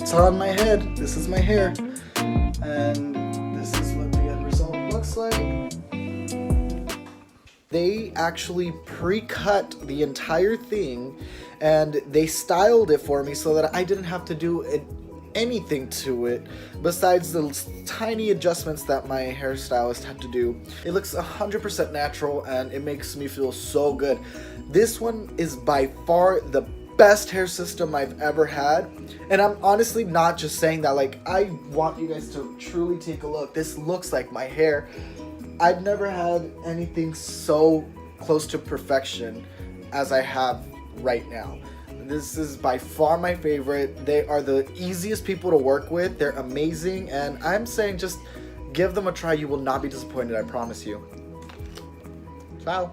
It's on my head. This is my hair. And this is what the end result looks like. They actually pre-cut the entire thing and they styled it for me so that I didn't have to do anything to it besides the tiny adjustments that my hairstylist had to do. It looks 100% natural and it makes me feel so good. This one is by far the best hair system I've ever had, and I'm honestly not just saying that. Like, I want you guys to truly take a look. This looks like my hair. I've never had anything so close to perfection as I have right now. This is by far my favorite. They are the easiest people to work with. They're amazing, and I'm saying just give them a try. You will not be disappointed, I promise you. Ciao.